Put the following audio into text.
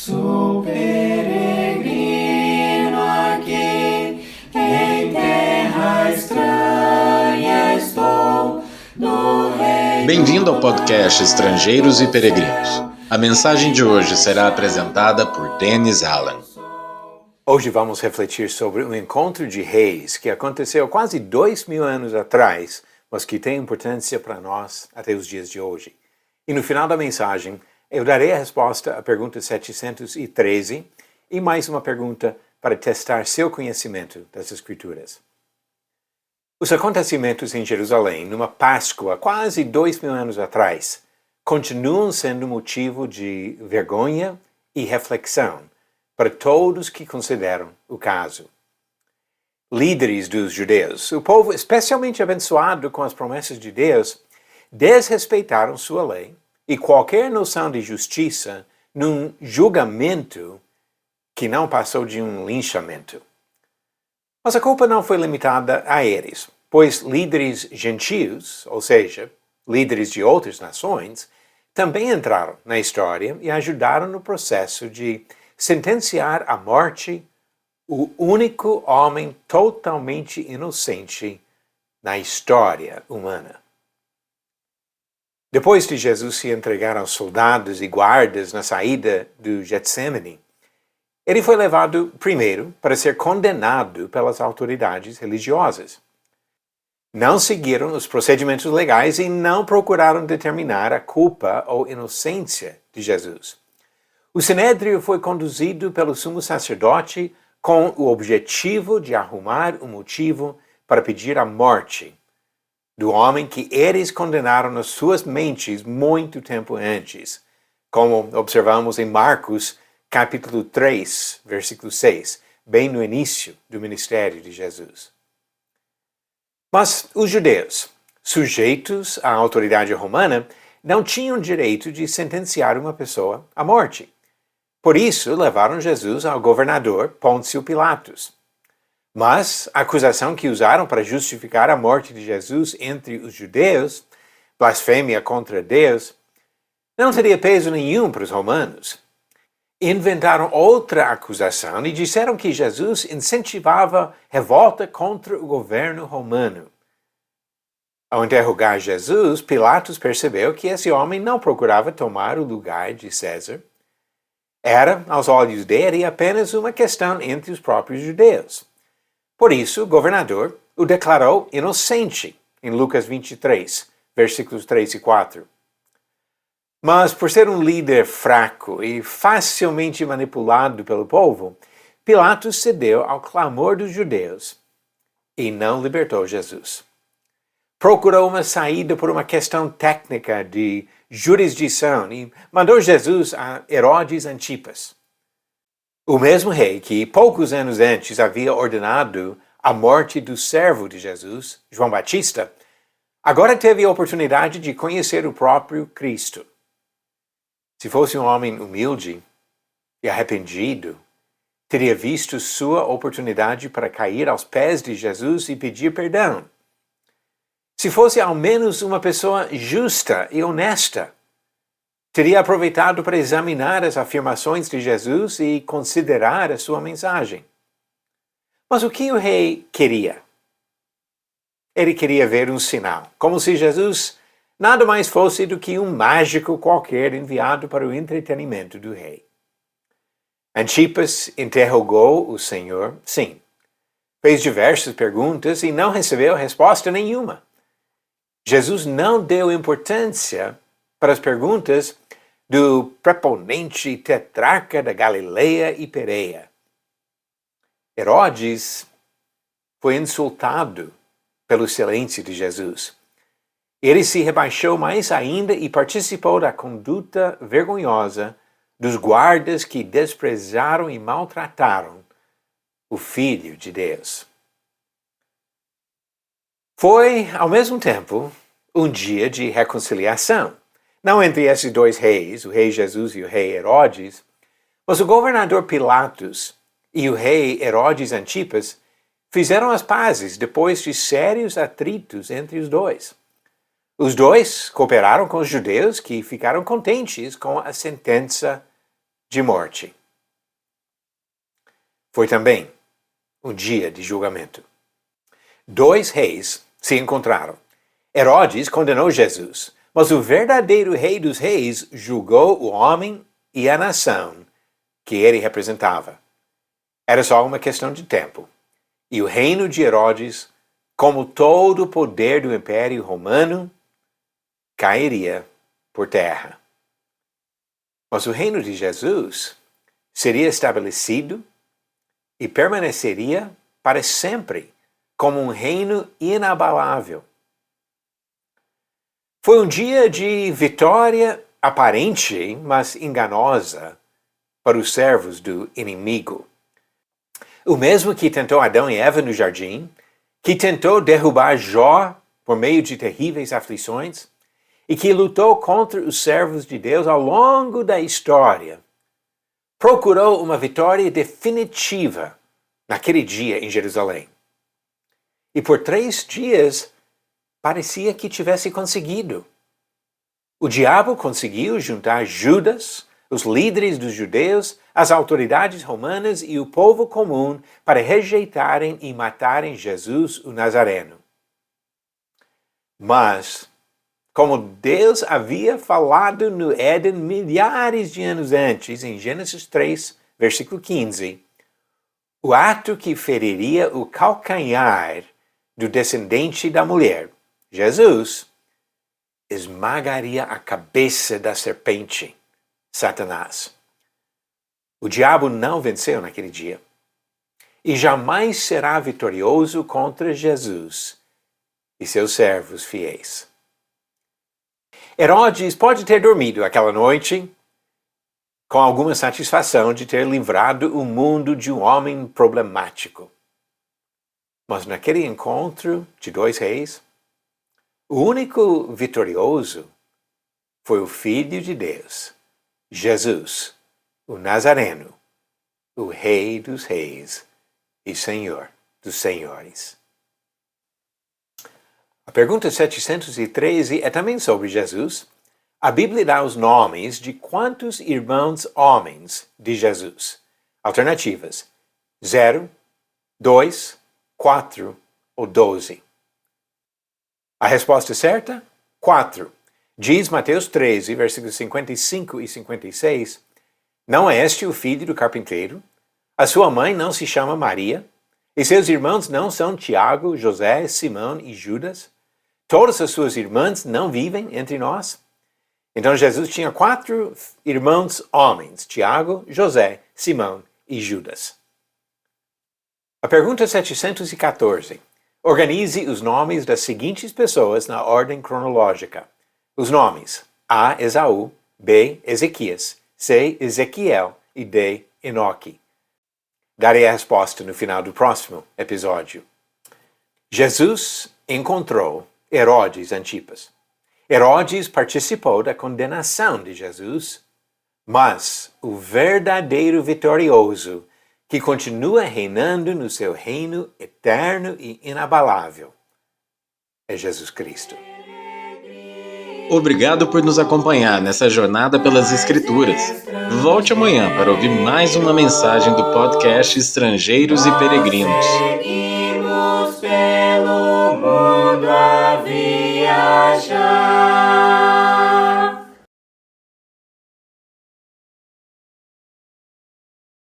Sou peregrino aqui, em terra estranha estou, no reino. Bem-vindo ao podcast Estrangeiros e Peregrinos. A mensagem de hoje será apresentada por Dennis Allen. Hoje vamos refletir sobre o encontro de reis que aconteceu quase 2000 anos atrás, mas que tem importância para nós até os dias de hoje. E no final da mensagem, eu darei a resposta à pergunta 713 e mais uma pergunta para testar seu conhecimento das Escrituras. Os acontecimentos em Jerusalém, numa Páscoa quase 2000 anos atrás, continuam sendo motivo de vergonha e reflexão para todos que consideram o caso. Líderes dos judeus, o povo especialmente abençoado com as promessas de Deus, desrespeitaram sua lei e qualquer noção de justiça num julgamento que não passou de um linchamento. Mas a culpa não foi limitada a eles, pois líderes gentios, ou seja, líderes de outras nações, também entraram na história e ajudaram no processo de sentenciar à morte o único homem totalmente inocente na história humana. Depois de Jesus se entregar aos soldados e guardas na saída do Getsemane, ele foi levado primeiro para ser condenado pelas autoridades religiosas. Não seguiram os procedimentos legais e não procuraram determinar a culpa ou inocência de Jesus. O sinédrio foi conduzido pelo sumo sacerdote com o objetivo de arrumar um motivo para pedir a morte do homem que eles condenaram nas suas mentes muito tempo antes, como observamos em Marcos, capítulo 3, versículo 6, bem no início do ministério de Jesus. Mas os judeus, sujeitos à autoridade romana, não tinham direito de sentenciar uma pessoa à morte. Por isso, levaram Jesus ao governador Pôncio Pilatos. Mas a acusação que usaram para justificar a morte de Jesus entre os judeus, blasfêmia contra Deus, não teria peso nenhum para os romanos. Inventaram outra acusação e disseram que Jesus incentivava revolta contra o governo romano. Ao interrogar Jesus, Pilatos percebeu que esse homem não procurava tomar o lugar de César. Era, aos olhos dele, apenas uma questão entre os próprios judeus. Por isso, o governador o declarou inocente, em Lucas 23, versículos 3 e 4. Mas, por ser um líder fraco e facilmente manipulado pelo povo, Pilatos cedeu ao clamor dos judeus e não libertou Jesus. Procurou uma saída por uma questão técnica de jurisdição e mandou Jesus a Herodes Antipas, o mesmo rei que poucos anos antes havia ordenado a morte do servo de Jesus, João Batista, agora teve a oportunidade de conhecer o próprio Cristo. Se fosse um homem humilde e arrependido, teria visto sua oportunidade para cair aos pés de Jesus e pedir perdão. Se fosse ao menos uma pessoa justa e honesta, teria aproveitado para examinar as afirmações de Jesus e considerar a sua mensagem. Mas o que o rei queria? Ele queria ver um sinal, como se Jesus nada mais fosse do que um mágico qualquer enviado para o entretenimento do rei. Antipas interrogou o Senhor, sim. Fez diversas perguntas e não recebeu resposta nenhuma. Jesus não deu importância para as perguntas do preponente tetrarca da Galileia e Pereia. Herodes foi insultado pelo silêncio de Jesus. Ele se rebaixou mais ainda e participou da conduta vergonhosa dos guardas que desprezaram e maltrataram o Filho de Deus. Foi, ao mesmo tempo, um dia de reconciliação. Não entre esses dois reis, o rei Jesus e o rei Herodes, mas o governador Pilatos e o rei Herodes Antipas fizeram as pazes depois de sérios atritos entre os dois. Os dois cooperaram com os judeus que ficaram contentes com a sentença de morte. Foi também um dia de julgamento. 2 reis se encontraram. Herodes condenou Jesus, mas o verdadeiro rei dos reis julgou o homem e a nação que ele representava. Era só uma questão de tempo. E o reino de Herodes, como todo o poder do Império Romano, cairia por terra. Mas o reino de Jesus seria estabelecido e permaneceria para sempre como um reino inabalável. Foi um dia de vitória aparente, mas enganosa, para os servos do inimigo. O mesmo que tentou Adão e Eva no jardim, que tentou derrubar Jó por meio de terríveis aflições, e que lutou contra os servos de Deus ao longo da história, procurou uma vitória definitiva naquele dia em Jerusalém. E por 3 dias parecia que tivesse conseguido. O diabo conseguiu juntar Judas, os líderes dos judeus, as autoridades romanas e o povo comum para rejeitarem e matarem Jesus, o Nazareno. Mas, como Deus havia falado no Éden milhares de anos antes, em Gênesis 3, versículo 15, o ato que feriria o calcanhar do descendente da mulher, Jesus, esmagaria a cabeça da serpente, Satanás. O diabo não venceu naquele dia e jamais será vitorioso contra Jesus e seus servos fiéis. Herodes pode ter dormido aquela noite com alguma satisfação de ter livrado o mundo de um homem problemático. Mas naquele encontro de 2 reis, o único vitorioso foi o Filho de Deus, Jesus, o Nazareno, o Rei dos Reis e Senhor dos Senhores. A pergunta 713 é também sobre Jesus. A Bíblia dá os nomes de quantos irmãos homens de Jesus. Alternativas: 0, 2, 4 ou 12. A resposta certa? 4. Diz Mateus 13, versículos 55 e 56, não é este o filho do carpinteiro? A sua mãe não se chama Maria? E seus irmãos não são Tiago, José, Simão e Judas? Todas as suas irmãs não vivem entre nós? Então Jesus tinha 4 irmãos homens, Tiago, José, Simão e Judas. A pergunta 714. Organize os nomes das seguintes pessoas na ordem cronológica. Os nomes: A. Esaú, B. Ezequias, C. Ezequiel e D. Enoque. Darei a resposta no final do próximo episódio. Jesus encontrou Herodes Antipas. Herodes participou da condenação de Jesus, mas o verdadeiro vitorioso, que continua reinando no seu reino eterno e inabalável, é Jesus Cristo. Obrigado por nos acompanhar nessa jornada pelas Escrituras. Volte amanhã para ouvir mais uma mensagem do podcast Estrangeiros e Peregrinos. Seguimos pelo mundo a viajar.